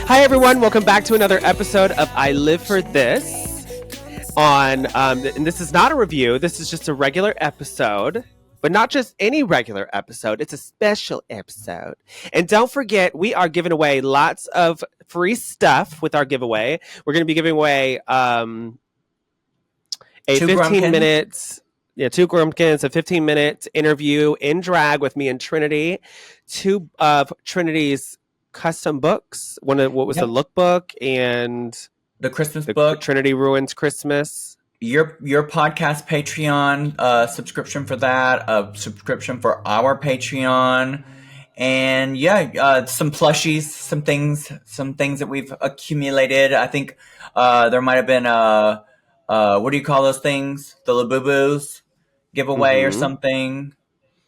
Hi, everyone. Welcome back to another episode of I Live for This. And this is not a review. This is just a regular episode, but not just any regular episode. It's a special episode. And don't forget, we are giving away lots of free stuff with our giveaway. We're going to be giving away a 15-minute, two Grumpkins, a 15-minute interview in drag with me and Trinity. Two of Trinity's custom books. What was the lookbook and the Christmas book, Trinity Ruins Christmas. Your podcast Patreon subscription for that, a subscription for our Patreon, and some plushies, some things that we've accumulated. I think there might have been what do you call those things? The Labubu's giveaway or something.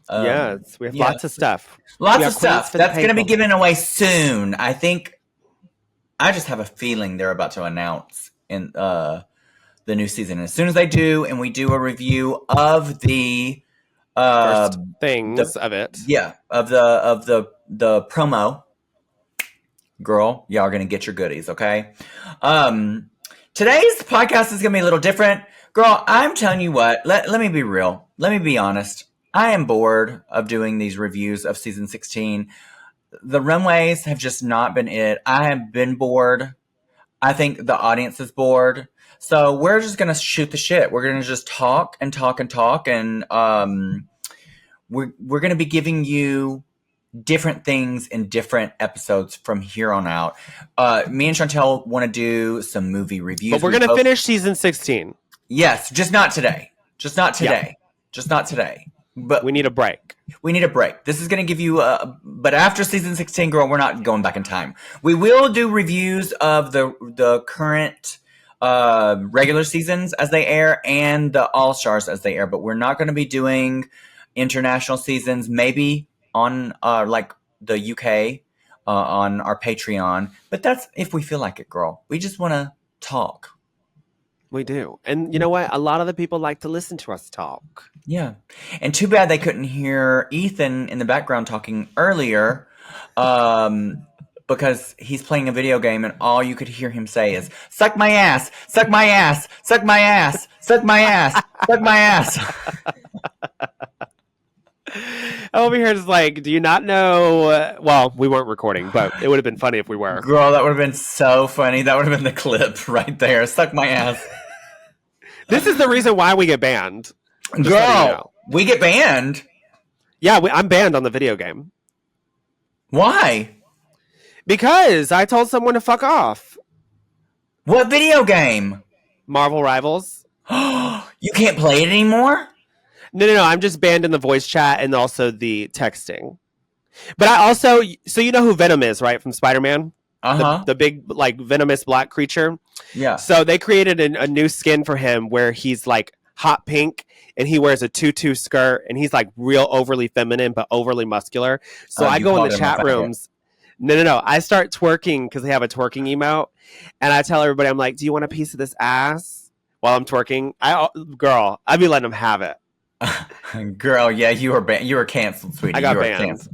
Yes, we have lots of stuff. Lots of stuff that's going to be given away soon. I think. I just have a feeling they're about to announce in the new season. As soon as they do, and we do a review of the first things of it, of the promo, girl, y'all are going to get your goodies. Okay. Today's podcast is going to be a little different, girl. I'm telling you what. Let me be real. Let me be honest. I am bored of doing these reviews of season 16. The runways have just not been it. I have been bored. I think the audience is bored. So we're just going to shoot the shit. We're going to just talk and talk and talk. And we're going to be giving you different things in different episodes from here on out. Me and Shontelle want to do some movie reviews. But we're going to finish season 16. Yes, just not today. Just not today. Yeah. Just not today. But we need a break. This is going to give you but after season 16, girl, we're not going back in time. We will do reviews of the current regular seasons as they air and the All-Stars as they air, but we're not going to be doing international seasons, maybe on like the UK on our Patreon, but that's if we feel like it, girl. We just want to talk. We do. And you know what? A lot of the people like to listen to us talk. Yeah. And too bad they couldn't hear Ethan in the background talking earlier because he's playing a video game and all you could hear him say is, suck my ass, suck my ass, suck my ass, suck my ass, suck my ass. Over here is like, do you not know? Well, we weren't recording, but it would have been funny if we were. Girl, that would have been so funny. That would have been the clip right there. Suck my ass. This is the reason why we get banned. Just girl, we get banned? Yeah, I'm banned on the video game. Why? Because I told someone to fuck off. What video game? Marvel Rivals. You can't play it anymore? No. I'm just banned in the voice chat and also the texting. But I also, so you know who Venom is, right? From Spider-Man? Uh-huh. The big, like, venomous black creature. Yeah. So they created a new skin for him where he's, like, hot pink and he wears a tutu skirt and he's, like, real overly feminine but overly muscular. So I go in the chat rooms. No. I start twerking because they have a twerking emote. And I tell everybody, I'm like, do you want a piece of this ass? While I'm twerking. Girl, I'd be letting them have it. Girl, yeah, you were canceled, sweetie. I got banned.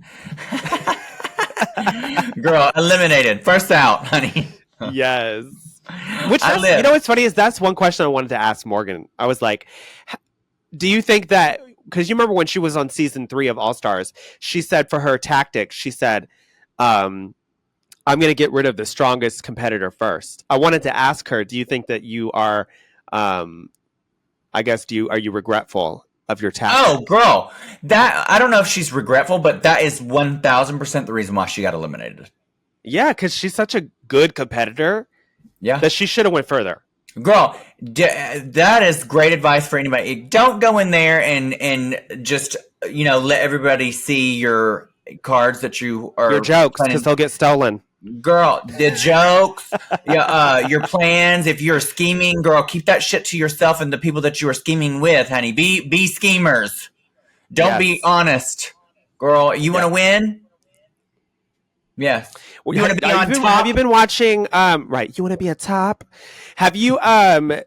Girl, eliminated. First out, honey. Yes. You know what's funny is that's one question I wanted to ask Morgan. I was like, do you think that, because you remember when she was on season 3 of All Stars, she said for her tactics, she said, I'm going to get rid of the strongest competitor first. I wanted to ask her, do you think that you are, are you regretful of your tactics? Oh, girl, that I don't know if she's regretful, but that is 1,000% the reason why she got eliminated. Yeah, because she's such a good competitor. Yeah, that she should have went further. Girl, that is great advice for anybody. Don't go in there and just let everybody see your cards that you are your jokes because they'll get stolen. Girl, the jokes, your plans. If you're scheming, girl, keep that shit to yourself and the people that you are scheming with, honey. Be schemers. Don't be honest, girl. You want to win? Yes. You want to be on top? Have you been watching? Right. You want to be a top? Have you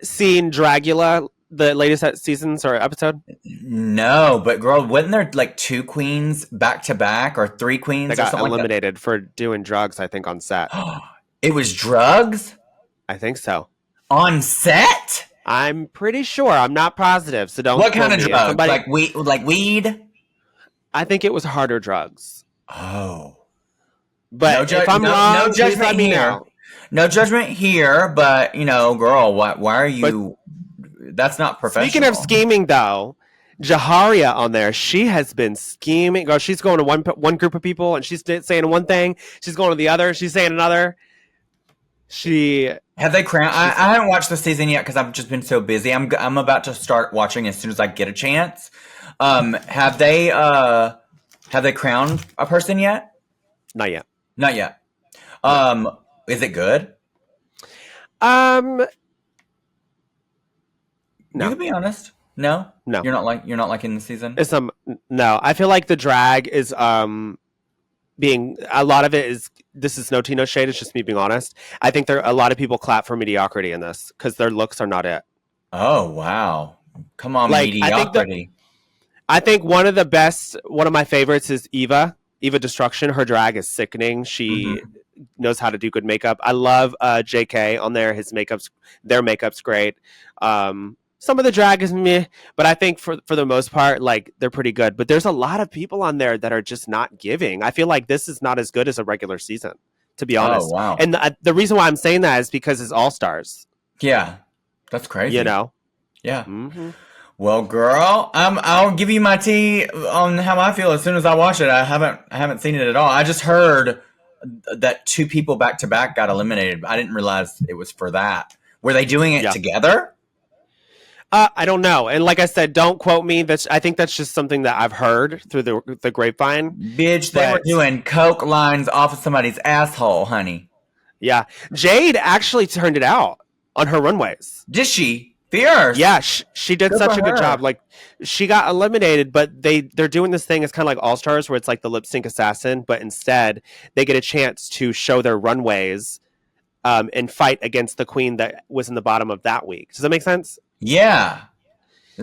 seen Dragula, the latest seasons or episode? No, but girl, wasn't there like 2 queens back to back or 3 queens? They got eliminated for doing drugs, I think, on set. It was drugs I think so. on set? I'm pretty sure. I'm not positive, so don't What kind quote of me. If drugs? somebody, Like weed? I think it was harder drugs. Oh. But if I'm No wrong, please judgment let me here. know. No judgment here, but girl, why are But you that's not speaking of professional. scheming, though, Jaharia on there, she has been scheming. Girl, she's going to one group of people, and she's saying one thing. She's going to the other. She's saying another. She Have they crowned? she's I haven't watched the season yet because I've just been so busy. I'm about to start watching as soon as I get a chance. Have they crowned a person yet? not yet. Not yet. No. Is it good? No. You can be honest. No, No. you're not liking the season. It's no. I feel like the drag is being a lot of it is this is no tea, no shade. It's just me being honest. I think there a lot of people clap for mediocrity in this because their looks are not it. Oh wow! Come on, Like mediocrity. I think one of my favorites is Eva. Eva Destruction. Her drag is sickening. She knows how to do good makeup. I love JK on there. Their makeup's great. Some of the drag is meh, but I think for the most part, like they're pretty good. But there's a lot of people on there that are just not giving. I feel like this is not as good as a regular season, to be Oh honest. wow! And the reason why I'm saying that is because it's All Stars. Yeah, that's crazy. You know. Yeah. Mm-hmm. Well, girl, I'll give you my tea on how I feel as soon as I watch it. I haven't seen it at all. I just heard that two people back to back got eliminated. I didn't realize it was for that. Were they doing it together? I don't know. And like I said, don't quote me. I think that's just something that I've heard through the grapevine. Bitch, they were doing coke lines off of somebody's asshole, honey. Yeah. Jade actually turned it out on her runways. Did she? Fierce. Yeah, she did such a good job. Like she got eliminated, but they're doing this thing. It's kind of like All Stars, where it's like the lip sync assassin, but instead they get a chance to show their runways and fight against the queen that was in the bottom of that week. Does that make sense? Yeah.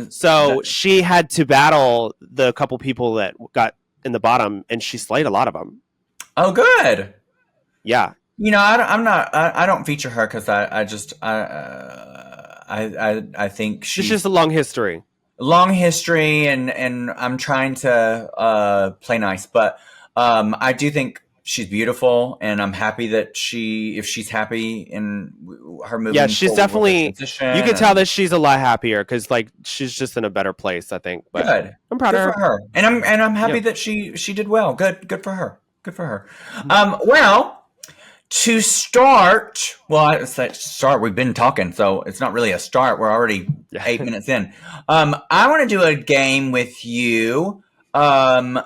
So she had to battle the couple people that got in the bottom, and she slayed a lot of them. Oh, good. Yeah. I don't feature her because I think she's just a long history. And I'm trying to play nice, but I do think she's beautiful, and I'm happy that if she's happy in her moving. Yeah, she's definitely. You can tell that she's a lot happier because like she's just in a better place, I think. But good. I'm proud of her. And I'm happy that she did well. Good for her. Good for her. Well. To start, we've been talking, so it's not really a start. We're already 8 minutes in. I want to do a game with you,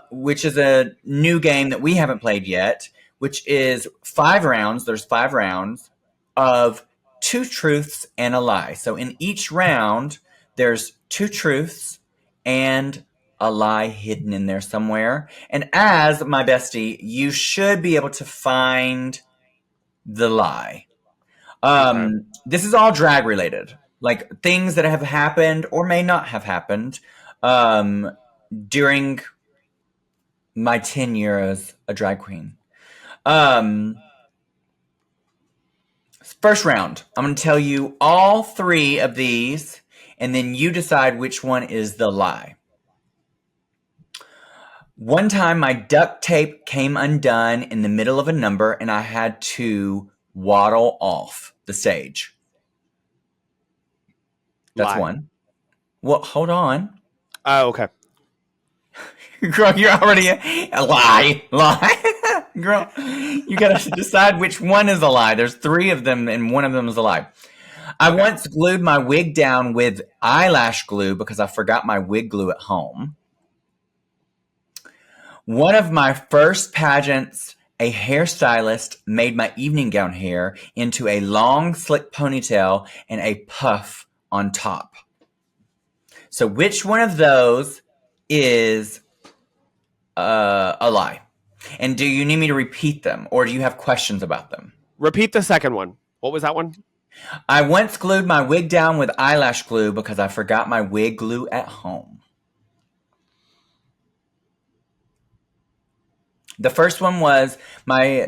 which is a new game that we haven't played yet, which is 5 rounds. There's 5 rounds of 2 truths and a lie. So in each round, there's 2 truths and a lie hidden in there somewhere. And as my bestie, you should be able to find the lie. This is all drag related, like things that have happened or may not have happened during my tenure as a drag queen. First round, I'm going to tell you all 3 of these, and then you decide which one is the lie. One time my duct tape came undone in the middle of a number and I had to waddle off the stage. That's lie. One. Well, hold on. Oh, okay. Girl, you're already a lie. Girl, you got to decide which one is a lie. There's 3 of them and one of them is a lie. I once glued my wig down with eyelash glue because I forgot my wig glue at home. One of my first pageants, a hairstylist made my evening gown hair into a long, slick ponytail and a puff on top. So which one of those is a lie? And do you need me to repeat them, or do you have questions about them? Repeat the second one. What was that one? I once glued my wig down with eyelash glue because I forgot my wig glue at home. The first one was my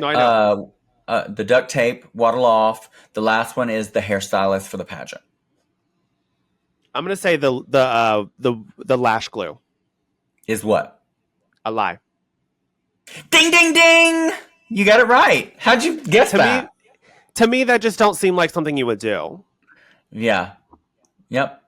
the duct tape, waddle off. The last one is the hairstylist for the pageant. I'm gonna say the lash glue is what? A lie. Ding, ding, ding! You got it right. How'd you guess that? To me, that just don't seem like something you would do. Yeah. Yep.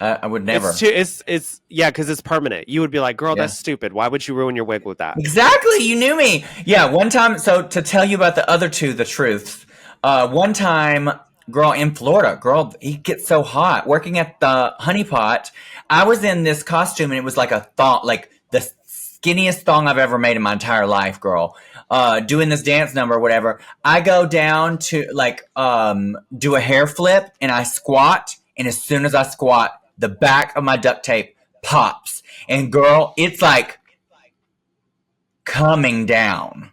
I would never. It's because it's permanent. You would be like, girl, that's stupid. Why would you ruin your wig with that? Exactly. You knew me. Yeah. One time. So to tell you about the other two, the truths. One time, girl, in Florida, girl, it gets so hot. Working at the Honey Pot, I was in this costume and it was like a thong, like the skinniest thong I've ever made in my entire life, girl. Doing this dance number or whatever. I go down to do a hair flip and I squat. And as soon as I squat, the back of my duct tape pops. And girl, it's like coming down.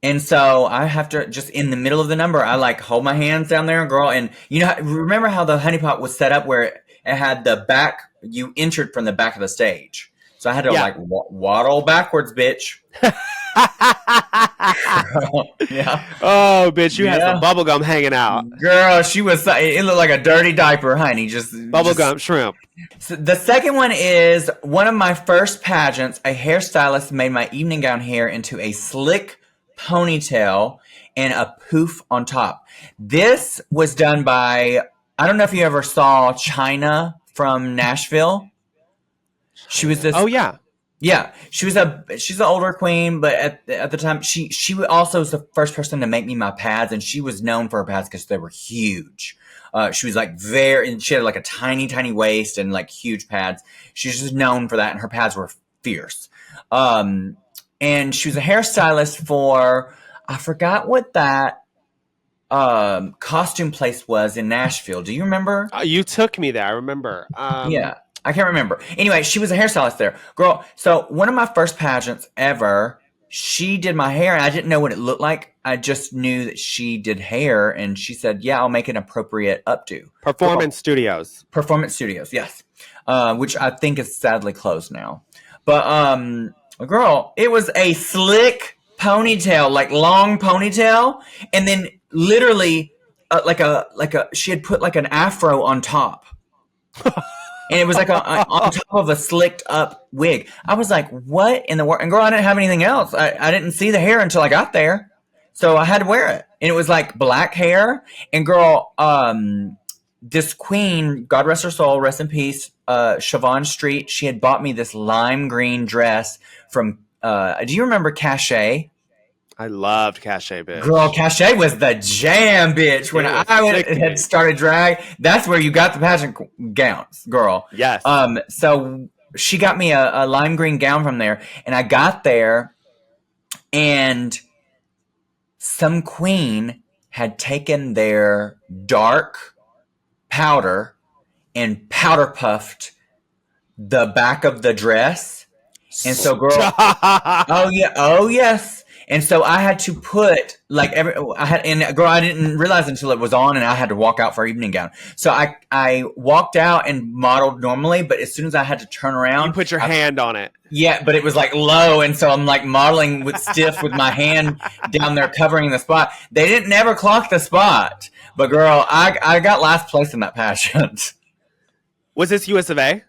And so I have to just in the middle of the number, I like hold my hands down there, girl. And you know, remember how the Honey Pot was set up where it had the back, you entered from the back of the stage. So I had to like waddle backwards, bitch. Yeah. Oh, bitch, you had some bubble gum hanging out. Girl, she was. It looked like a dirty diaper, honey. Bubble gum shrimp. So the second one is one of my first pageants. A hairstylist made my evening gown hair into a slick ponytail and a poof on top. This was done by. I don't know if you ever saw China from Nashville. She was this. Oh yeah. Yeah, she's an older queen, but at the time she also was the first person to make me my pads, and she was known for her pads because they were huge. She was like and she had like a tiny waist and like huge pads. She's just known for that, and her pads were fierce. And she was a hairstylist for I forgot what that costume place was in Nashville. Do you remember? You took me there. I remember. Yeah. I can't remember. Anyway, she was a hairstylist there. Girl, so one of my first pageants ever, she did my hair, and I didn't know what it looked like. I just knew that she did hair, and she said, yeah, I'll make an appropriate updo. Performance Studios, yes. Which I think is sadly closed now. But, girl, it was a slick ponytail, like long ponytail, and then literally she had put like an afro on top. And it was like on top of a slicked up wig. I was like, what in the world? And girl, I didn't have anything else. I didn't see the hair until I got there. So I had to wear it. And it was like black hair. And girl, this queen, God rest her soul, rest in peace, Siobhan Street, she had bought me this lime green dress from, do you remember Cachet? I loved Cachet, bitch. Girl, Cachet was the jam, bitch. When I had started drag, that's where you got the pageant gowns, girl. Yes. So she got me a lime green gown from there, and I got there, and some queen had taken their dark powder and powder puffed the back of the dress. And so, girl, oh yes. And so I had to put girl, I didn't realize until it was on, and I had to walk out for evening gown. So I walked out and modeled normally, but as soon as I had to turn around, you put your hand on it. Yeah, but it was like low, and so I'm like modeling with stiff with my hand down there covering the spot. They didn't never clock the spot, but girl, I got last place in that pageant. Was this US of A?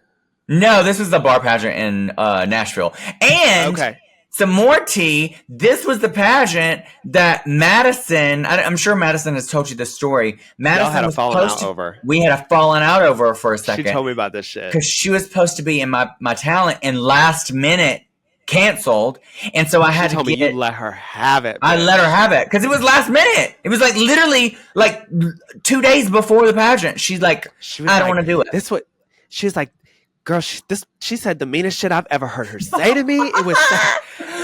No, this was the bar pageant in Nashville, and okay. Some more tea. This was the pageant that Madison, I'm sure Madison has told you this story. Madison had a falling out over. We had a falling out over for a second. She told me about this shit. Because she was supposed to be in my talent and last minute canceled. And so I had to get you let her have it. Bitch. I let her have it because it was last minute. It was like literally like 2 days before the pageant. She's like, I don't want to do it. She was like, girl, she said the meanest shit I've ever heard her say to me.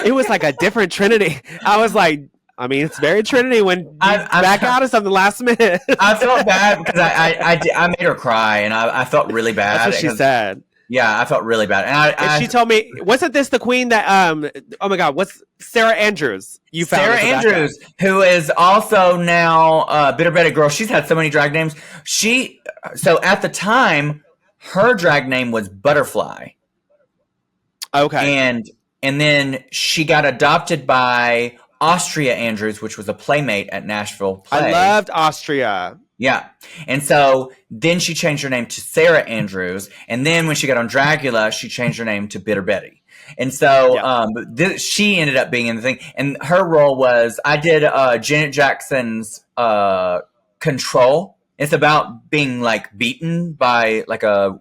It was like a different Trinity. I was like, I mean, it's very Trinity when you back out of something last minute. I felt bad because I made her cry, and I felt really bad. That's what she said. Yeah, I felt really bad. And she told me, wasn't this the queen that, oh my God, what's Sarah Andrews? You found Sarah Andrews, who is also now Bitter Betty. Girl, she's had so many drag names. So at the time, her drag name was Butterfly. Okay. And then she got adopted by Austria Andrews, which was a playmate at Nashville Play. I loved Austria. Yeah. And so then she changed her name to Sarah Andrews. And then when she got on Dragula, she changed her name to Bitter Betty. And so she ended up being in the thing. And her role was, I did Janet Jackson's Control. It's about being like beaten by like a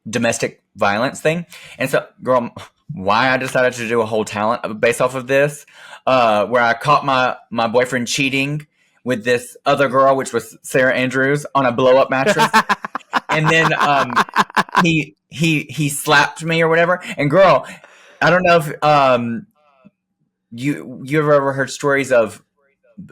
domestic violence thing. And so, girl, why I decided to do a whole talent based off of this, where I caught my boyfriend cheating with this other girl, which was Sarah Andrews, on a blow up mattress. And then he slapped me or whatever. And girl, I don't know if you ever heard stories of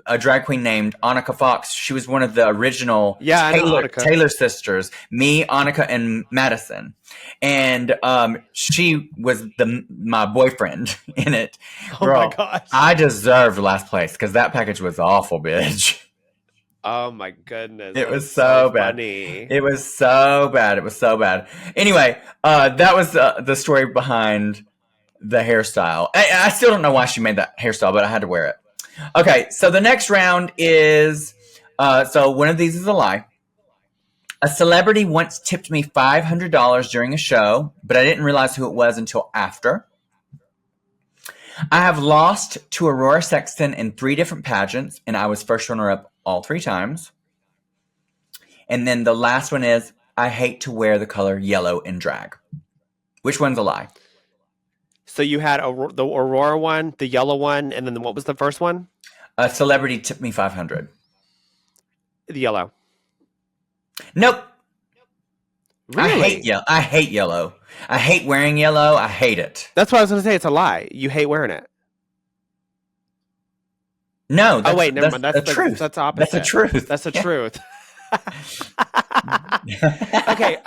a drag queen named Annika Fox. She was one of the original Taylor sisters, me, Annika, and Madison. And she was my boyfriend in it. Girl, oh my gosh. I deserved last place because that package was awful, bitch. Oh my goodness. It was so bad. Funny. It was so bad. It was so bad. Anyway, that was the story behind the hairstyle. I still don't know why she made that hairstyle, but I had to wear it. Okay, so the next round is, so one of these is a lie. A celebrity once tipped me $500 during a show, but I didn't realize who it was until after. I have lost to Aurora Sexton in 3 different pageants, and I was first runner-up all 3 times. And then the last one is, I hate to wear the color yellow in drag. Which one's a lie? So you had the Aurora one, the yellow one, and then what was the first one? A celebrity tipped me $500. The yellow. Nope. Really? I hate yellow. I hate wearing yellow. I hate it. That's what I was going to say. It's a lie. You hate wearing it. No. Oh wait, never mind. That's the truth. That's opposite. That's the truth. That's the truth. Okay.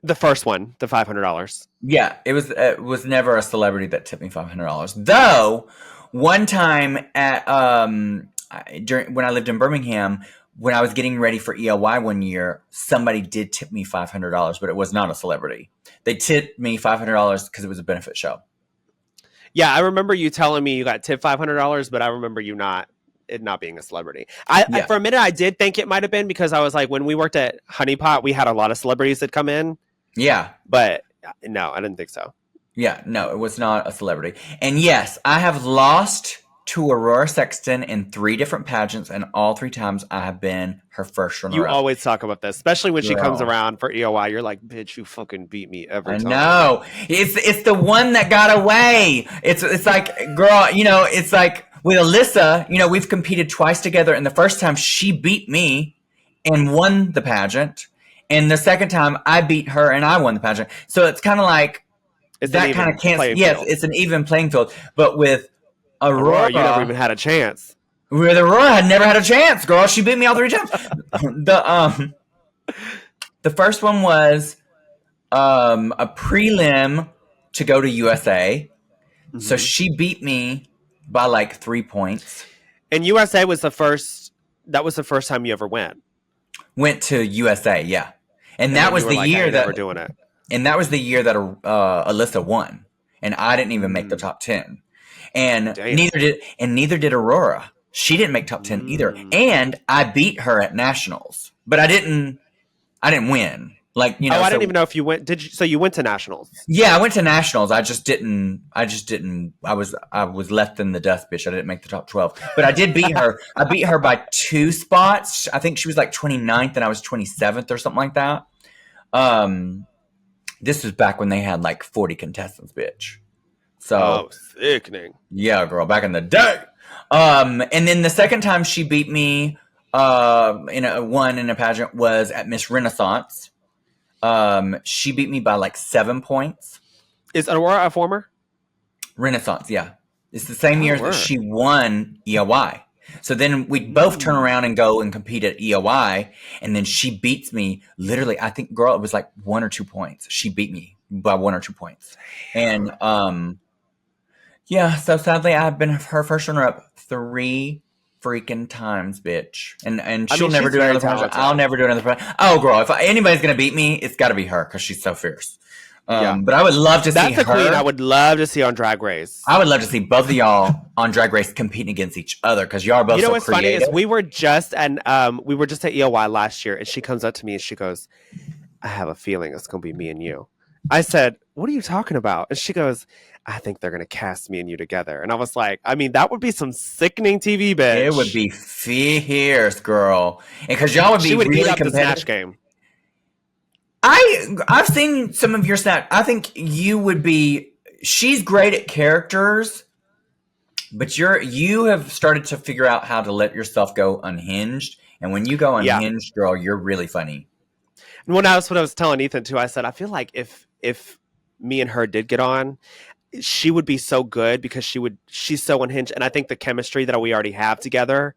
The first one, the $500. Yeah, it was never a celebrity that tipped me $500. Though one time at when I lived in Birmingham, when I was getting ready for ELY one year, somebody did tip me $500, but it was not a celebrity. They tipped me $500 because it was a benefit show. Yeah, I remember you telling me you got tipped $500, but I remember you not being a celebrity. For a minute, I did think it might have been because I was like, when we worked at Honey Pot, we had a lot of celebrities that come in. Yeah. But no, I didn't think so. Yeah, no, it was not a celebrity. And yes, I have lost to Aurora Sexton in 3 different pageants, and all 3 times I have been her first runner-up. You always talk about this, especially when she comes around for EOY. You're like, bitch, you fucking beat me every time. I know. It's the one that got away. It's like, girl, it's like with Alyssa, we've competed twice together, and the first time she beat me and won the pageant. And the second time I beat her and I won the pageant. So it's kind of like that kind of can't. Yes, it's an even playing field. But with Aurora, you never even had a chance. With Aurora, I never had a chance, girl. She beat me all 3 times. The first one was a prelim to go to USA. Mm-hmm. So she beat me by like 3 points. And USA was the first. That was the first time you ever went. Went to USA, yeah. And that was the year that we're doing it. And that was the year that Alyssa won, and I didn't even make the top 10. And neither did Aurora. She didn't make top 10 either. And I beat her at nationals, but I didn't win. Like, I didn't even know if you went. Did you? So you went to nationals? Yeah, I went to nationals. I just didn't. I was left in the dust, bitch. I didn't make the top 12, but I did beat her. I beat her by 2 spots. I think she was like 29th, and I was 27th or something like that. This was back when they had like 40 contestants, bitch. So sickening. Yeah, girl, back in the day. And then the second time she beat me, in a pageant was at Miss Renaissance. She beat me by like 7 points. Is Aurora a former? Renaissance, yeah. It's the same year that she won EOY. So then we both turn around and go and compete at EOY, and then she beats me literally, I think, girl, it was like 1 or 2 points. She beat me by 1 or 2 points. And yeah, so sadly I've been her first runner-up 3 freaking times, bitch. And she'll never do another pageant. I'll never do another pageant. Oh, girl, if anybody's going to beat me, it's got to be her because she's so fierce. Yeah. But I would love to see That's a her. queen I would love to see on Drag Race. I would love to see both of y'all on Drag Race competing against each other because y'all are both so what's creative. funny is we were just at EOY last year, and she comes up to me and she goes, I have a feeling it's going to be me and you. I said, what are you talking about? And she goes, I think they're going to cast me and you together. And I was like, I mean, that would be some sickening TV, bitch. It would be fierce, girl. And because y'all would be really competitive. The Snatch Game. I've seen some of your Snatch. I think you would be. She's great at characters, but you have started to figure out how to let yourself go unhinged. And when you go unhinged, girl, you're really funny. Well, that's what I was telling Ethan too. I said I feel like if me and her did get on, she would be so good because she's so unhinged, and I think the chemistry that we already have together,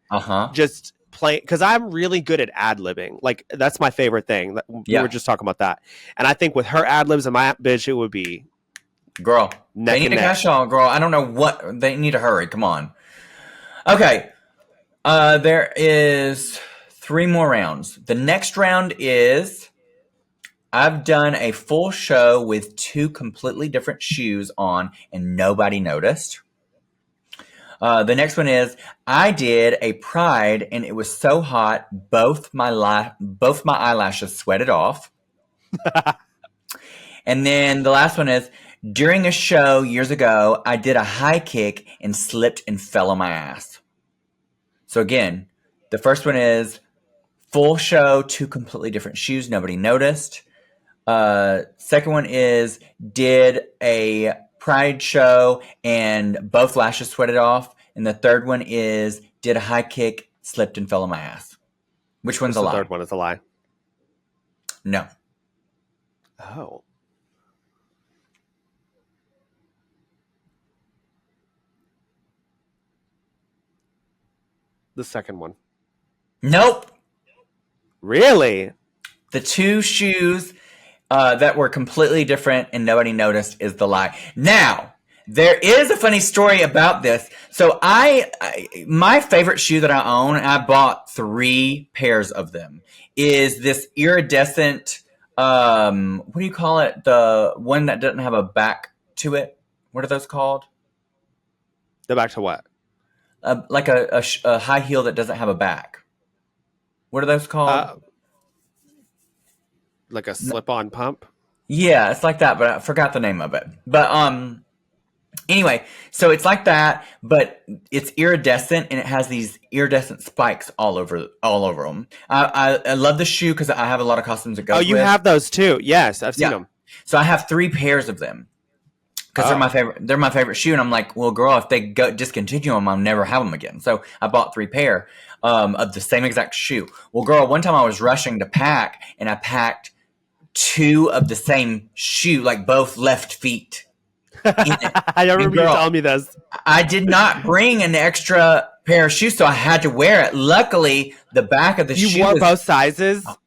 just play because I'm really good at ad-libbing. Like that's my favorite thing. We were just talking about that, and I think with her ad-libs and my bitch, it would be girl. They need to cash on, girl. I don't know what they need to hurry. Come on. Okay, there is 3 more rounds. The next round is. I've done a full show with 2 completely different shoes on and nobody noticed. The next one is I did a Pride and it was so hot both my eyelashes sweated off. And then the last one is during a show years ago, I did a high kick and slipped and fell on my ass. So again, the first one is full show, 2 completely different shoes, nobody noticed. Second one is did a Pride show and both lashes sweated off. And the third one is did a high kick, slipped and fell on my ass. Which one's a lie? The third one is a lie. No. Oh. The second one. Nope. Really? The 2 shoes that were completely different and nobody noticed is the lie. Now, there is a funny story about this. So my favorite shoe that I own, and I bought 3 pairs of them, is this iridescent, what do you call it? The one that doesn't have a back to it. What are those called? The back to what? Like a high heel that doesn't have a back. What are those called? Like a slip-on pump? Yeah, it's like that, but I forgot the name of it. But anyway, so it's like that, but it's iridescent and it has these iridescent spikes all over them. I love the shoe because I have a lot of costumes that go. Oh, you have those too? Yes, I've seen them. So I have 3 pairs of them because they're my favorite. They're my favorite shoe, and I'm like, well, girl, if they go discontinue them, I'll never have them again. So I bought 3 pair of the same exact shoe. Well, girl, one time I was rushing to pack, and I packed 2 of the same shoe, like both left feet. I remember you telling me this. I did not bring an extra pair of shoes, so I had to wear it. Luckily, the back of the shoe. You wore both sizes? Both.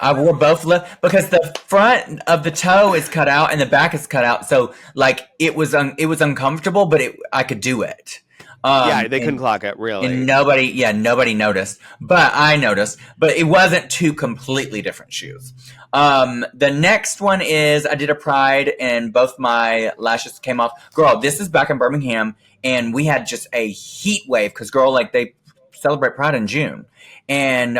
I wore both left because the front of the toe is cut out and the back is cut out. So like it was uncomfortable, but I could do it. They couldn't clock it, really. And nobody noticed. But I noticed. But it wasn't 2 completely different shoes. The next one is I did a Pride and both my lashes came off. Girl, this is back in Birmingham, and we had just a heat wave because, girl, like they celebrate Pride in June. And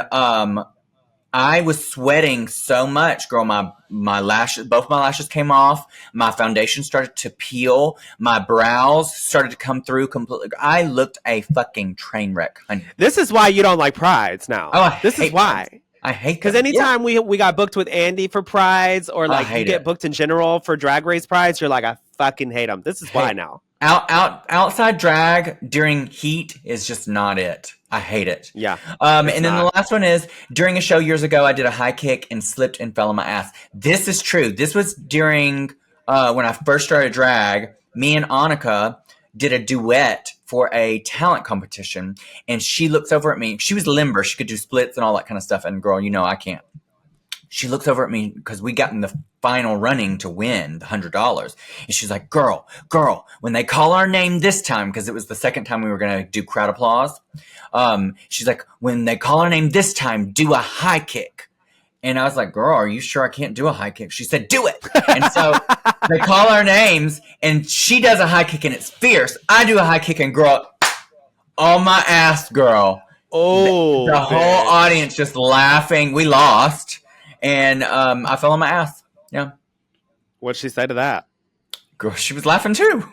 I was sweating so much, girl. My lashes, both my lashes came off. My foundation started to peel. My brows started to come through completely. I looked a fucking train wreck, honey. This is why you don't like Prides now. Oh, this is why. Prides. I hate because anytime we got booked with Andy for Prides, or like you get booked in general for Drag Race Prides, you're like, I fucking hate them. This is why now. Outside drag during heat is just not it. I hate it. Yeah. And then the last one is during a show years ago, I did a high kick and slipped and fell on my ass. This is true. This was during when I first started drag. Me and Annika did a duet for a talent competition, and she looks over at me. She was limber. She could do splits and all that kind of stuff. And girl, you know I can't. She looks over at me because we got in the final running to win the $100. And she's like, girl, when they call our name this time, because it was the second time we were going to do crowd applause. She's like, when they call our name this time, do a high kick. And I was like, girl, are you sure I can't do a high kick? She said, do it. And so they call our names, and she does a high kick, and it's fierce. I do a high kick, and girl, on my ass, girl. Oh, the whole audience just laughing. We lost, and I fell on my ass. Yeah. What'd she say to that? Girl, she was laughing too.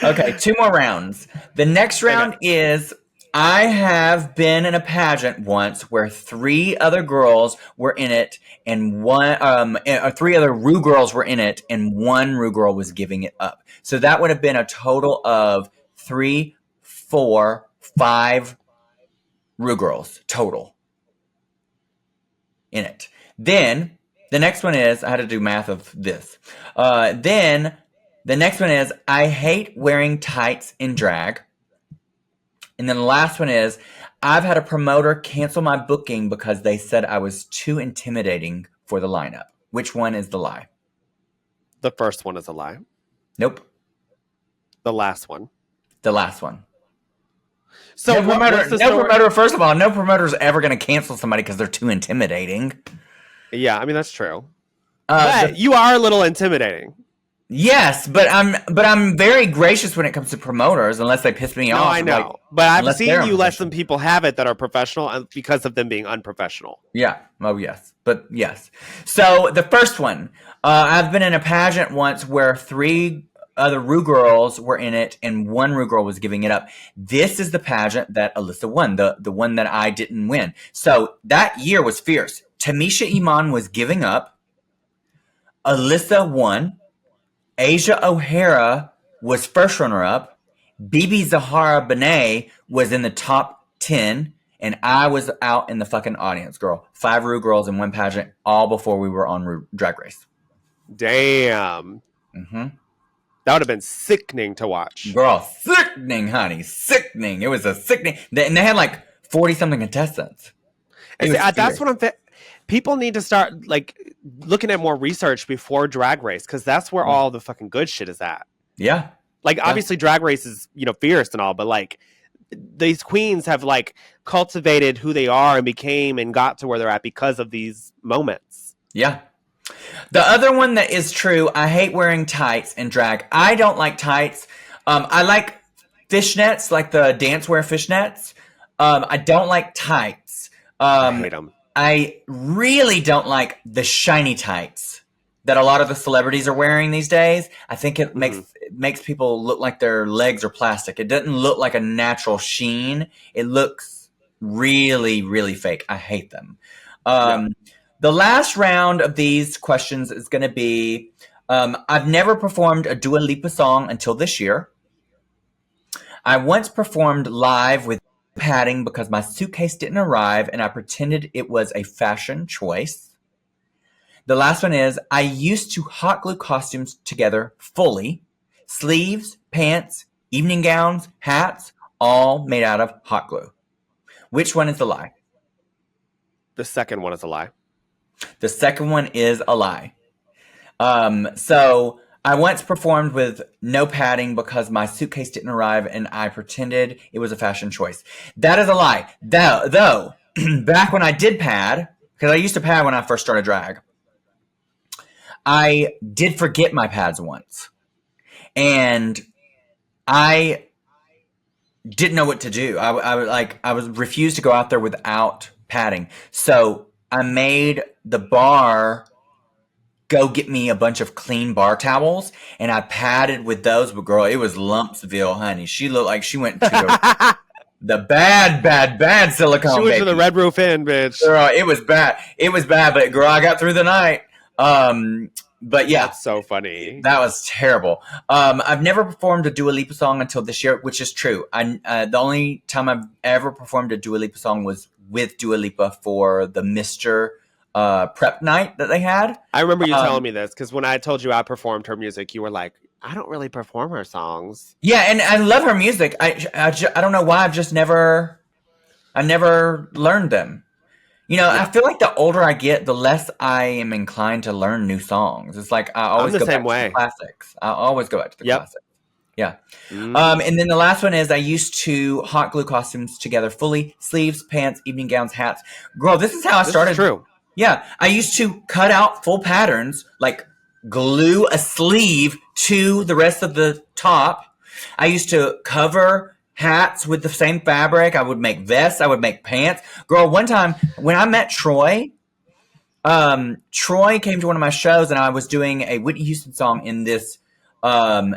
Okay, 2 more rounds. The next round is, I have been in a pageant once where 3 other girls were in it, and 3 other Rue girls were in it, and 1 Rue girl was giving it up. So that would have been a total of 3, 4, 5 Rue girls total in it. Then the next one is, I had to do math of this. Then the next one is, I hate wearing tights in drag. And then the last one is, I've had a promoter cancel my booking because they said I was too intimidating for the lineup. Which one is the lie? The first one is a lie. Nope. The last one. The last one. So no promoter, first of all, no promoter is ever going to cancel somebody because they're too intimidating. Yeah, I mean, that's true. But you are a little intimidating. Yes, but I'm very gracious when it comes to promoters, unless they piss me off. No, I know. But I've seen you let some people have it that are professional because of them being unprofessional. Yeah. Oh, yes. But yes. So the first one, I've been in a pageant once where 3 other Rue girls were in it, and 1 Rue girl was giving it up. This is the pageant that Alyssa won, the one that I didn't win. So that year was fierce. Tamisha Iman was giving up. Alyssa won. Asia O'Hara was first runner-up. Bibi Zahara Benet was in the top 10, and I was out in the fucking audience, girl. 5 Rue girls in 1 pageant, all before we were on Drag Race. Damn. Mm-hmm. That would have been sickening to watch. Girl, sickening, honey. Sickening. It was a sickening. And they had like 40-something contestants. That's what I'm thinking. People need to start like looking at more research before Drag Race, because that's where all the fucking good shit is at. Yeah. Like, obviously Drag Race is, fierce and all, but like these queens have like cultivated who they are and became and got to where they're at because of these moments. Yeah. The other one that is true, I hate wearing tights in drag. I don't like tights. I like fishnets, like the dance wear fishnets. I don't like tights. I hate them. I really don't like the shiny tights that a lot of the celebrities are wearing these days. I think it makes people look like their legs are plastic. It doesn't look like a natural sheen. It looks really, really fake. I hate them. The last round of these questions is going to be, I've never performed a Dua Lipa song until this year. I once performed live with padding because my suitcase didn't arrive and I pretended it was a fashion choice. The last one is, I used to hot glue costumes together fully. Sleeves, pants, evening gowns, hats, all made out of hot glue. Which one is the lie? The second one is a lie. The second one is a lie. So I once performed with no padding because my suitcase didn't arrive and I pretended it was a fashion choice. That is a lie. Though back when I did pad, because I used to pad when I first started drag, I did forget my pads once. And I didn't know what to do. I was refused to go out there without padding. So I made the bar go get me a bunch of clean bar towels, and I padded with those. But girl, it was Lumpsville, honey. She looked like she went to the bad silicone. She went to the Red Roof Inn, bitch. Girl, it was bad. It was bad, but girl, I got through the night. But yeah, that's so funny. That was terrible. I've never performed a Dua Lipa song until this year, which is true. The only time I've ever performed a Dua Lipa song was with Dua Lipa for the Mr. Prep night that they had. I remember you telling me this, because when I told you I performed her music, you were like, I don't really perform her songs. Yeah, and I love her music. I don't know why I never learned them. I feel like the older I get, the less I am inclined to learn new songs. It's like I always go back to the classics. I always go back to the classics. Yeah. Mm, And then the last one is I used to hot glue costumes together fully, sleeves, pants, evening gowns, hats. Girl, this is how I this is started. true. Yeah, I used to cut out full patterns, like glue a sleeve to the rest of the top. I used to cover hats with the same fabric. I would make vests. I would make pants. Girl, one time when I met Troy, Troy came to one of my shows and I was doing a Whitney Houston song in this um,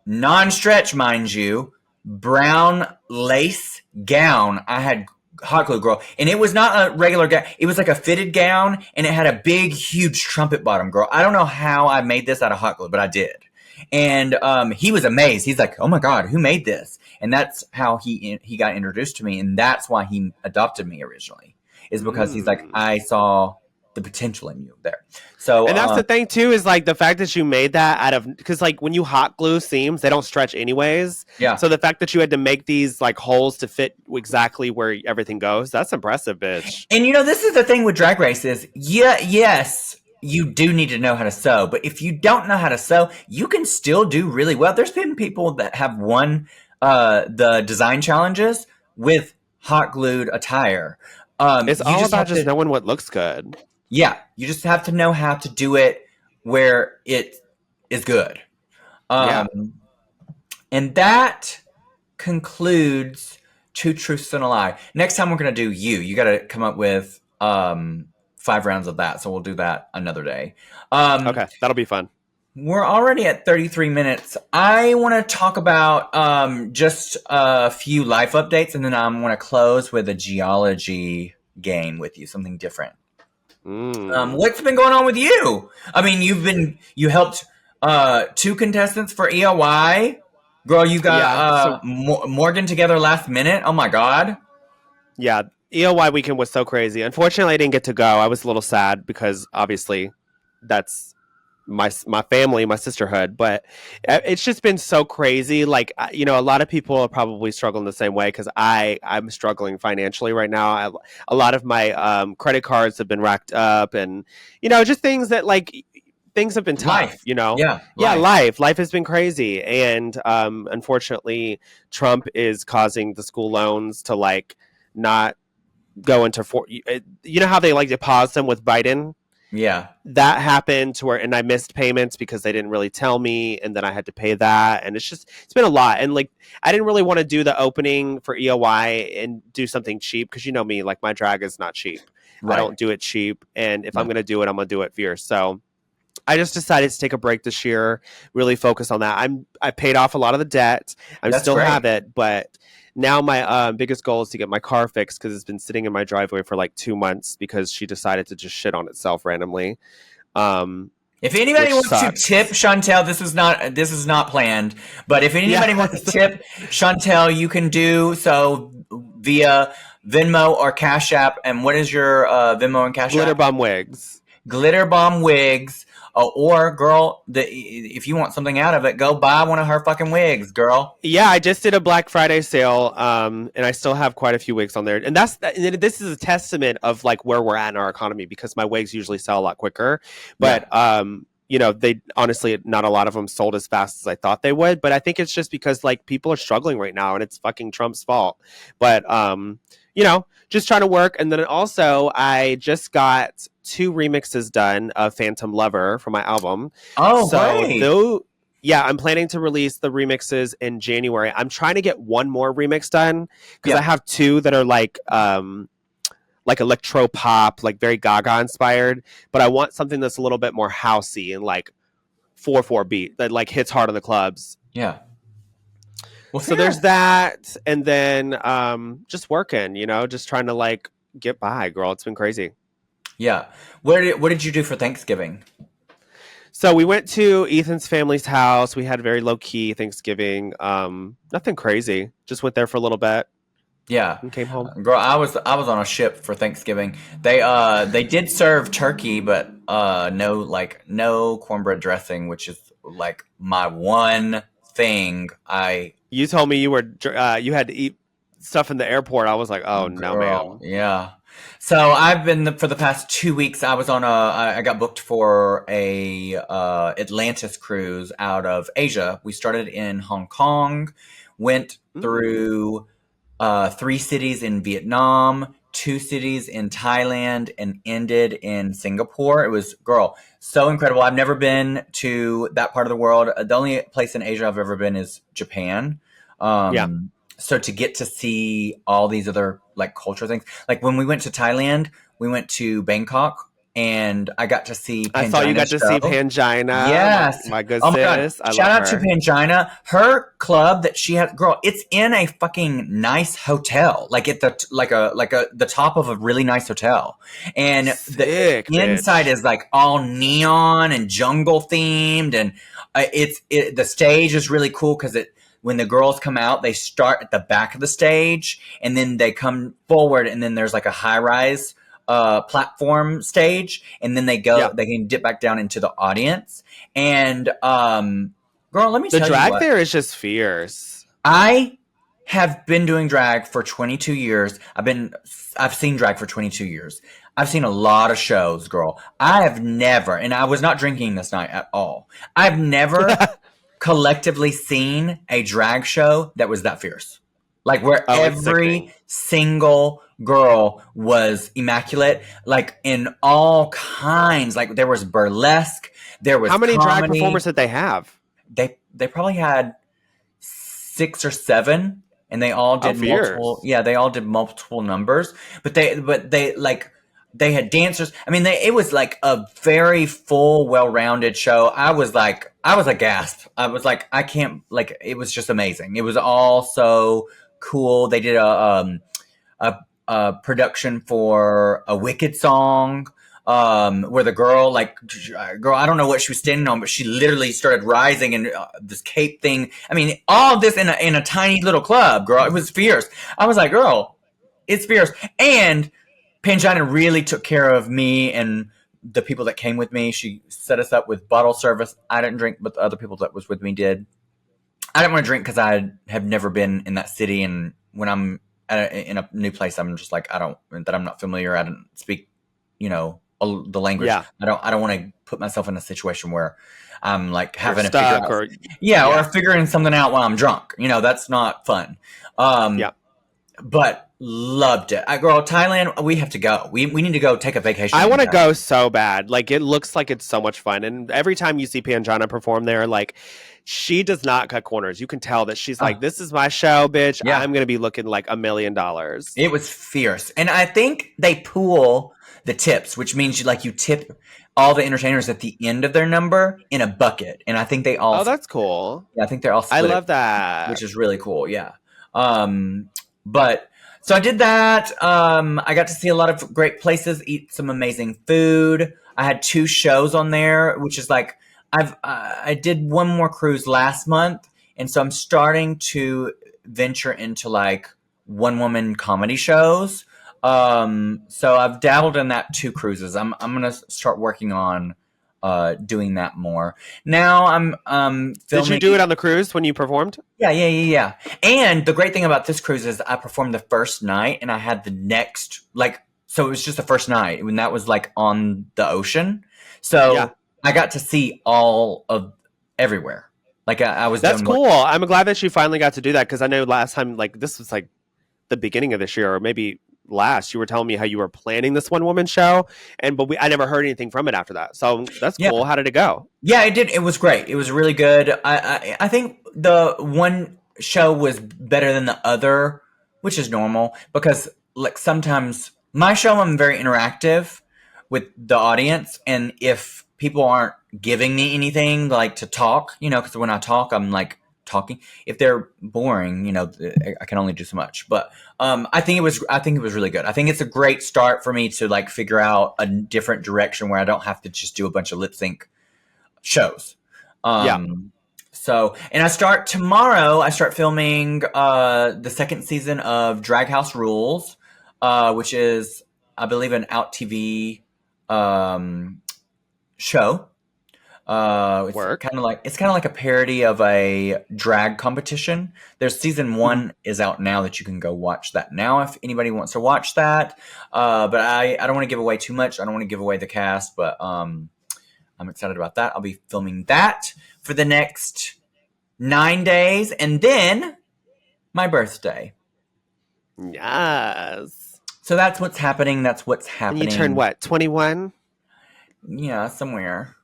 non-stretch, mind you, brown lace gown. I had hot glue, girl, and it was not a regular gown. It was like a fitted gown, and it had a big, huge trumpet bottom, girl. I don't know how I made this out of hot glue, but I did. And he was amazed. He's like, "Oh my god, who made this?" And that's how he got introduced to me, and that's why he adopted me originally. Is because he's like, Mm. I saw the potential in you there. So And that's the thing too, is like the fact that you made that out of, because like when you hot glue seams, they don't stretch anyways. yeah. So the fact that you had to make these like holes to fit exactly where everything goes, that's impressive, bitch. And you know, this is the thing with drag races. Yeah, yes, you do need to know how to sew, but if you don't know how to sew, you can still do really well. There's been people that have won the design challenges with hot glued attire. It's You all just about have just to, knowing what looks good. yeah, you just have to know how to do it where it is good. Yeah. Um, and that concludes Two Truths and a Lie. Next time we're gonna do you. You got to come up with 5 rounds of that. So we'll do that another day. Okay, that'll be fun. We're already at 33 minutes. I want to talk about just a few life updates, and then I'm going to close with a geology game with you, something different. Mm. What's been going on with you? I mean, you helped 2 contestants for EOY. Girl, you got Yeah. So Morgan together last minute. Oh my god. yeah, EOY weekend was so crazy. Unfortunately, I didn't get to go. I was a little sad because obviously that's my family, my sisterhood, but it's just been so crazy. Like a lot of people are probably struggling the same way because I'm struggling financially right now. A lot of my credit cards have been racked up, and just things that like things have been tough. Life. Yeah, Yeah, life. life has been crazy, and unfortunately, Trump is causing the school loans to like not go into you know how they like to pause them with Biden. Yeah. That happened to where, and I missed payments because they didn't really tell me, and then I had to pay that, and it's been a lot. And like I didn't really want to do the opening for EOY and do something cheap because you know me, like my drag is not cheap. I Right. don't do it cheap, and if I'm No. gonna do it, I'm gonna do it fierce. So I just decided to take a break this year, really focus on that. I paid off a lot of the debt. I That's still great. have it, but now my biggest goal is to get my car fixed because it's been sitting in my driveway for like 2 months because she decided to just shit on itself randomly, If anybody which wants to tip sucks. Chantel, this is not planned. But if Yeah, anybody wants to tip Chantel, you can do so via Venmo or Cash App. And what is your Venmo and Cash glitter App? bomb wigs. Glitter Bomb Wigs. Or girl, if you want something out of it, go buy one of her fucking wigs, girl. Yeah, I just did a Black Friday sale, and I still have quite a few wigs on there. And this is a testament of like where we're at in our economy because my wigs usually sell a lot quicker, Yeah, but they honestly not a lot of them sold as fast as I thought they would. But I think it's just because like people are struggling right now, and it's fucking Trump's fault. But just trying to work, and then also I just got 2 remixes done of Phantom Lover for my album. oh, So great. though yeah, I'm planning to release the remixes in January. I'm trying to get one more remix done because I Yeah, have 2 that are like electro pop, like very Gaga inspired, but I want something that's a little bit more housey and like 4/4 beat that like hits hard on the clubs. yeah. Well, So there's that, and then just working, just trying to like get by, girl. It's been crazy. yeah. What did you do for Thanksgiving? So we went to Ethan's family's house. We had a very low key Thanksgiving. Nothing crazy. Just went there for a little bit Yeah, and came home. girl, I was on a ship for Thanksgiving. They did serve turkey, but no cornbread dressing, which is like my one thing. You told me you had to eat stuff in the airport. I was like, oh no, Girl, ma'am. yeah. So I've been for the past 2 weeks. I was on I got booked for a Atlantis cruise out of Asia. We started in Hong Kong, went Mm. through 3 cities in Vietnam, 2 cities in Thailand, and ended in Singapore. It was, girl, so incredible. I've never been to that part of the world. The only place in Asia I've ever been is Japan. Yeah. So to get to see all these other like cultural things, like when we went to Thailand, we went to Bangkok, and I got to see I saw you got Pangina's to see show. Pangina, Yes. my good Oh my God. sis. I Shout love out to her. Pangina. Her club that she has, girl, it's in a fucking nice hotel. Like at the the top of a really nice hotel. And the Sick, inside bitch. is like all neon and jungle themed, and the stage is really cool because it when the girls come out, they start at the back of the stage and then they come forward, and then there's like a high rise platform stage, and then Yeah. they can dip back down into the audience. And girl, let me The tell you drag what. there is just fierce. I have been doing drag for 22 years. I've seen drag for 22 years. I've seen a lot of shows, girl. I have never, and I was not drinking this night at all. I've never collectively seen a drag show that was that fierce. Like where Oh, it's every sickening. single girl was immaculate, like in all kinds. Like there was burlesque, there was How many drag comedy. performers did they have? They probably had 6 or 7, and they all Oh, did multiple. fierce. Yeah, they all did multiple numbers. But they like they had dancers. I mean, it was like a very full, well-rounded show. I was aghast. I was like, I can't, like, it was just amazing. It was all so cool. They did a, a production for a Wicked song, where the girl, like, girl, I don't know what she was standing on, but she literally started rising, and this cape thing. I mean, all of this in a tiny little club, girl. It was fierce. I was like, girl, it's fierce. And Pangina really took care of me and the people that came with me. She set us up with bottle service. I didn't drink, but the other people that was with me did. I didn't want to drink because I have never been in that city, and when I'm in a new place, I'm just like, I'm not familiar. I don't speak, the language. Yeah. I don't want to put myself in a situation where I'm like You're having to figure stuck out, or yeah, or yeah. figuring something out while I'm drunk. That's not fun. Um, Yeah. but loved it. Girl, Thailand, we have to go. We need to go take a vacation I in want to there. go so bad. Like it looks like it's so much fun. And every time you see Pangina perform there, like she does not cut corners. You can tell that she's like, Uh, this is my show, bitch. yeah, I'm gonna be looking like $1 million. it was fierce. And I think they pool the tips, which means you tip all the entertainers at the end of their number in a bucket. And I think they all Oh, that's cool. yeah, I think they're all I split it, love that. which is really cool. Yeah. But so I did that. I got to see a lot of great places, eat some amazing food. I had 2 shows on there, which is like I did one more cruise last month, and so I'm starting to venture into like one woman comedy shows. So I've dabbled in that 2 cruises. I'm gonna start working on doing that more. Now I'm Did you filming. do it on the cruise when you performed? Yeah. And the great thing about this cruise is I performed the first night, and I had the next, like, so it was just the first night when that was like on the ocean. Yeah. So I got to see all of everywhere. Like I was That's doing what, cool. I'm glad that you finally got to do that because I know last time, like this was like the beginning of this year, or maybe last, you were telling me how you were planning this one woman show, I never heard anything from it after that. So that's yeah. cool. How did it go? Yeah, it did. It was great. It was really good. I think the one show was better than the other, which is normal because like sometimes my show I'm very interactive with the audience, and if people aren't giving me anything like to talk, because when I talk I'm like talking. If they're boring, I can only do so much. But I think it was really good. I think it's a great start for me to like figure out a different direction where I don't have to just do a bunch of lip sync shows. Yeah. And I start tomorrow. I start filming the second season of Drag House Rules, which is, I believe, an Out TV show. It's kind of like a parody of a drag competition. There's season 1 is out now that you can go watch that now if anybody wants to watch that. But I don't want to give away too much. I don't want to give away the cast, but I'm excited about that. I'll be filming that for the next 9 days, and then my birthday. Yes. So that's what's happening. That's what's happening. And you turn what? 21? Yeah, somewhere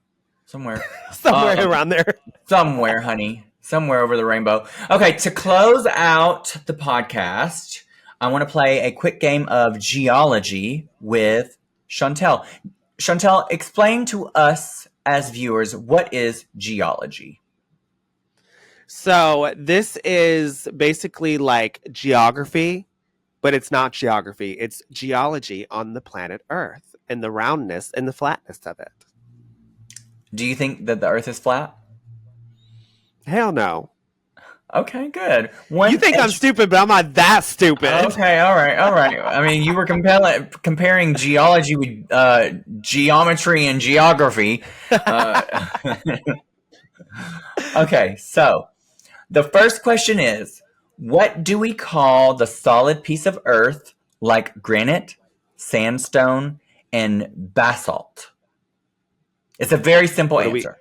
around there. Somewhere, honey. Somewhere over the rainbow. Okay, to close out the podcast, I want to play a quick game of Geology with Shontelle. Shontelle, explain to us as viewers, what is Geology? So this is basically like geography, but it's not geography. It's geology on the planet Earth and the roundness and the flatness of it. Do you think that the Earth is flat? Hell no. Okay, good. You think I'm stupid, but I'm not that stupid. Okay, all right. I mean, you were comparing geology with geometry and geography. Okay, so the first question is, what do we call the solid piece of earth like granite, sandstone, and basalt? It's a very simple answer.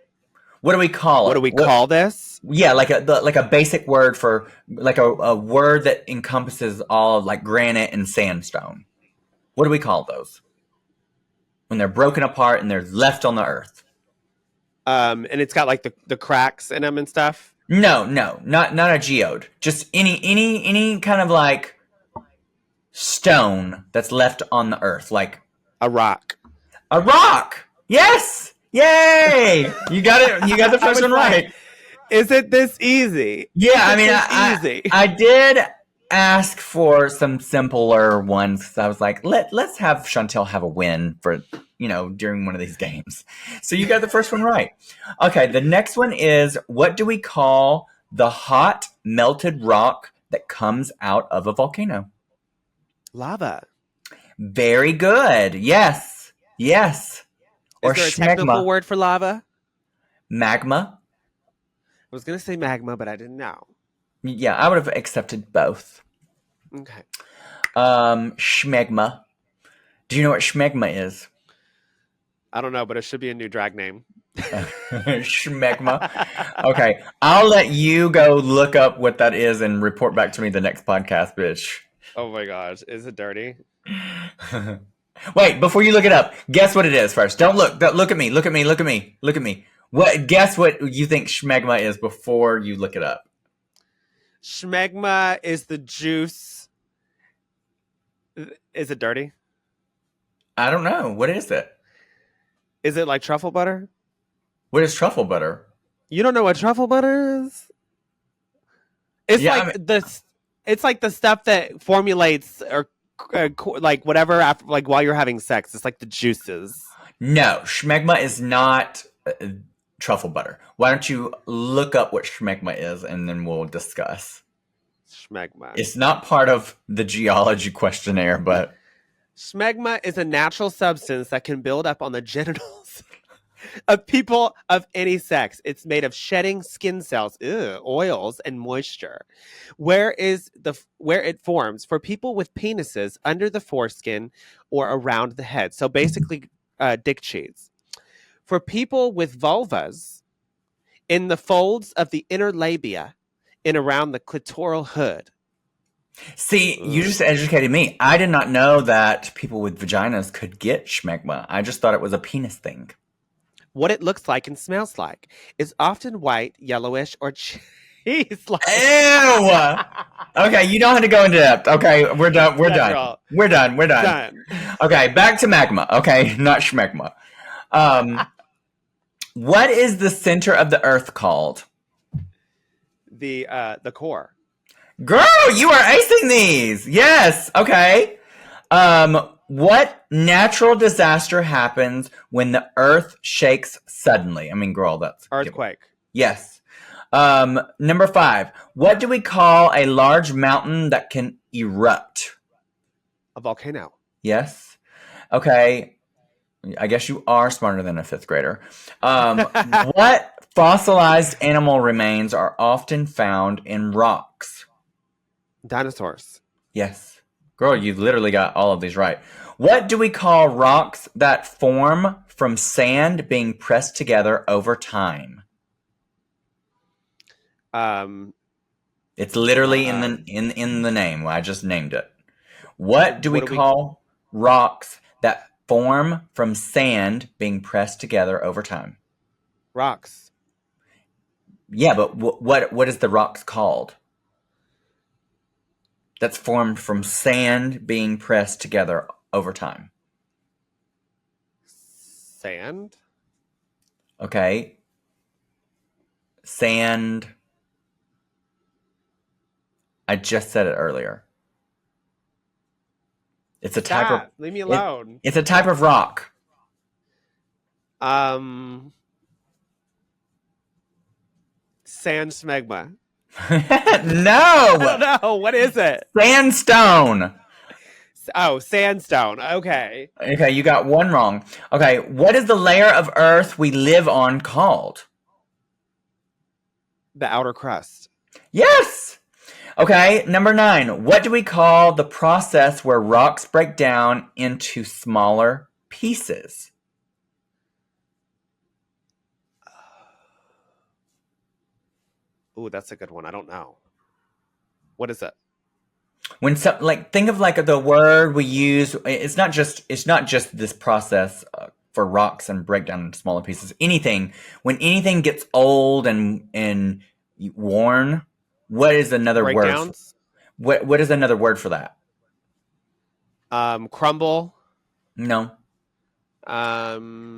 What do we call it? What do we call this? Yeah, like a basic word for like a word that encompasses all of like granite and sandstone. What do we call those? When they're broken apart and they're left on the earth. And it's got like the cracks in them and stuff. No, not a geode. Just any kind of like stone that's left on the earth, like a rock. A rock. Yes. Yay! You got it. You got the first one right. Is it this easy? Yeah, I mean, I did ask for some simpler ones because I was like, let's have Shontelle have a win for during one of these games. So you got the first one right. Okay, the next one is, what do we call the hot melted rock that comes out of a volcano? Lava. Very good. Yes. Or is there a technical word for lava? Magma. I was going to say magma, but I didn't know. Yeah, I would have accepted both. Okay. Schmegma. Do you know what schmegma is? I don't know, but it should be a new drag name. Schmegma. Okay, I'll let you go look up what that is and report back to me the next podcast, bitch. Oh my gosh, is it dirty? Wait, before you look it up, guess what it is first. Don't look. Look at me. Look at me. Guess what you think schmegma is before you look it up. Schmegma is the juice. Is it dirty? I don't know. What is it? Is it like truffle butter? What is truffle butter? You don't know what truffle butter is? It's It's like the stuff that formulates or like whatever after, like while you're having sex. It's like the juices. No, schmegma is not truffle butter. Why don't you look up what schmegma is and then we'll discuss. Schmegma. It's not part of the geology questionnaire, but schmegma is a natural substance that can build up on the genitals of people of any sex. It's made of shedding skin cells, oils, and moisture. Where it forms for people with penises under the foreskin or around the head. So basically, dick cheese. For people with vulvas, in the folds of the inner labia and around the clitoral hood. See, you just educated me. I did not know that people with vaginas could get schmegma. I just thought it was a penis thing. What it looks like and smells like is often white, yellowish, or cheese-like. Ew! Okay, you don't have to go into depth. Okay, we're done. We're done. Okay, back to magma. Okay, not schmegma. What is the center of the Earth called? The core. Girl, you are acing these. Yes. Okay. What natural disaster happens when the Earth shakes suddenly? I mean, girl, that's earthquake. Yes. Number 5. What do we call a large mountain that can erupt? A volcano. Yes. Okay. I guess you are smarter than a fifth grader. What fossilized animal remains are often found in rocks? Dinosaurs. Yes. Girl, you literally got all of these right. What do we call rocks that form from sand being pressed together over time? It's literally in the name. I just named it. What do we call rocks that form from sand being pressed together over time? Rocks. Yeah, but what is the rocks called? That's formed from sand being pressed together over time. Sand? Okay. Sand. I just said it earlier. It's a type of. Leave me alone. It's a type of rock. Sand smegma. No. I don't know. What is it? Sandstone. Oh, sandstone. Okay. Okay, you got one wrong. Okay, what is the layer of Earth we live on called? The outer crust. Yes! Okay, number 9. What do we call the process where rocks break down into smaller pieces? Ooh, that's a good one. I don't know. What is it? When think of like the word we use. It's not just this process for rocks and break down into smaller pieces. When anything gets old and worn, what is another word? What is another word for that? Crumble. No.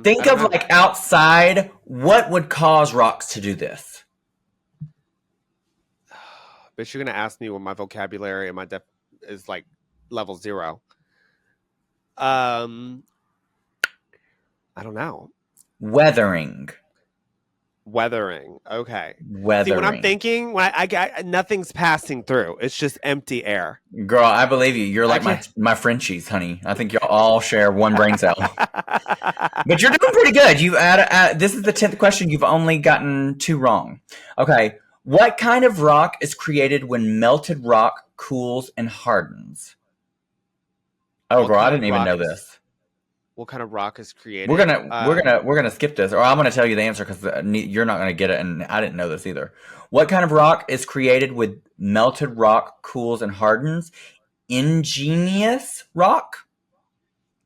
Think of like outside. What would cause rocks to do this? But you're gonna ask me what my vocabulary and my is like level 0. I don't know. Weathering. Okay. Weathering. See, when I'm thinking, when I got nothing's passing through, it's just empty air. Girl, I believe you. You're like my Frenchies, honey. I think you all share one brain cell. But you're doing pretty good. You this is the 10th question. You've only gotten 2 wrong. Okay. What kind of rock is created when melted rock cools and hardens? Oh, girl, I didn't even know this. What kind of rock is created? We're gonna skip this, or I'm gonna tell you the answer because you're not gonna get it, and I didn't know this either. What kind of rock is created with melted rock cools and hardens? Igneous rock.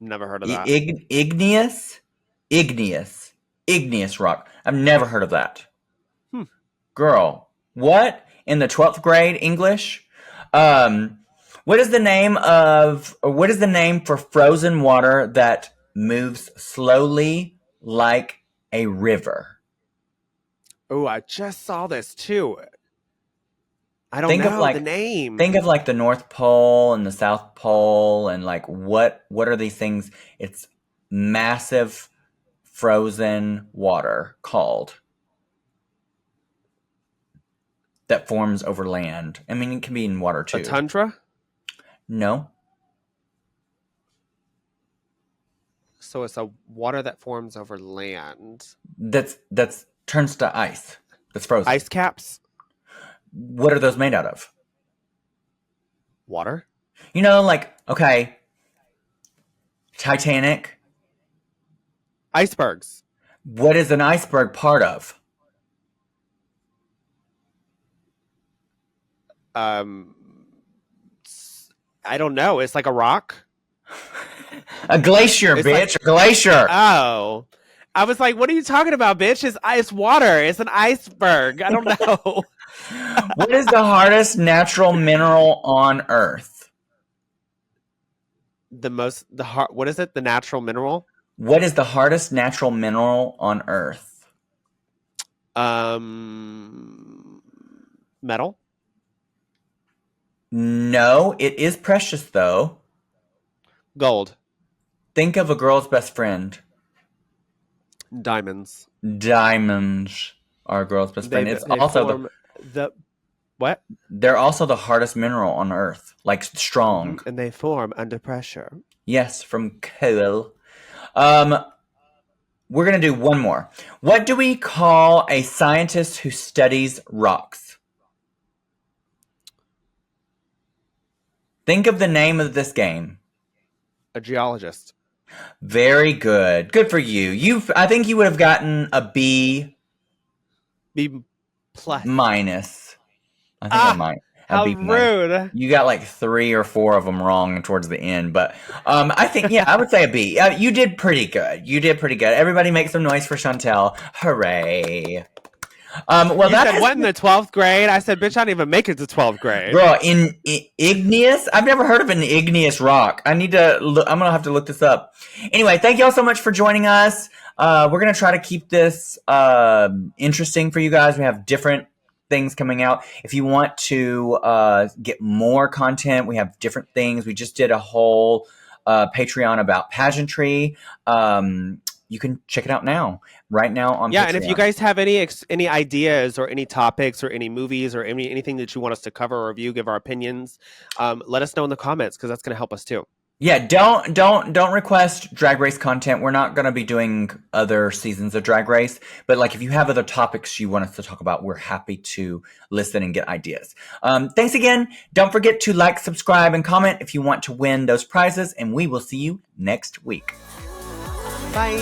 Never heard of that. Igneous rock. I've never heard of that. Girl, what in the 12th grade English? What is the name for frozen water that moves slowly like a river? Oh, I just saw this too. I don't know the name. Think of like the North Pole and the South Pole and like what are these things? It's massive frozen water called that forms over land. I mean, it can be in water too. A tundra? No. So it's a water that forms over land. That's turns to ice. That's frozen. Ice caps? What are those made out of? Water? You know, like, okay, Titanic. Icebergs. What is an iceberg part of? I don't know. It's like a rock. A glacier, bitch. Like, a glacier. Oh. I was like, what are you talking about, bitch? It's ice water. It's an iceberg. I don't know. What is the hardest natural mineral on Earth? What is it? The natural mineral? What is the hardest natural mineral on Earth? Metal? No, it is precious though. Gold. Think of a girl's best friend. Diamonds. Diamonds are a girl's best friend. It's also what? They're also the hardest mineral on Earth, like strong. And they form under pressure. Yes, from coal. We're going to do one more. What do we call a scientist who studies rocks? Think of the name of this game. A geologist. Very good. Good for you. I think you would have gotten a B. B plus. Minus. I think I might. How rude. You got like 3 or 4 of them wrong towards the end, but I think, I would say a B. You did pretty good. Everybody make some noise for Shontelle. Hooray. Well, you said what in the 12th grade? I said, bitch, I didn't even make it to 12th grade. Bro, in igneous? I've never heard of an igneous rock. I'm going to have to look this up. Anyway, thank y'all so much for joining us. We're going to try to keep this interesting for you guys. We have different things coming out. If you want to get more content, we have different things. We just did a whole Patreon about pageantry. You can check it out right now on Patreon. And if you guys have any ideas or any topics or any movies or anything that you want us to cover or review, give our opinions, let us know in the comments, because that's going to help us too. Yeah, don't request Drag Race content. We're not going to be doing other seasons of Drag Race, but like if you have other topics you want us to talk about, we're happy to listen and get ideas. Thanks again. Don't forget to like, subscribe, and comment if you want to win those prizes, and we will see you next week. Bye.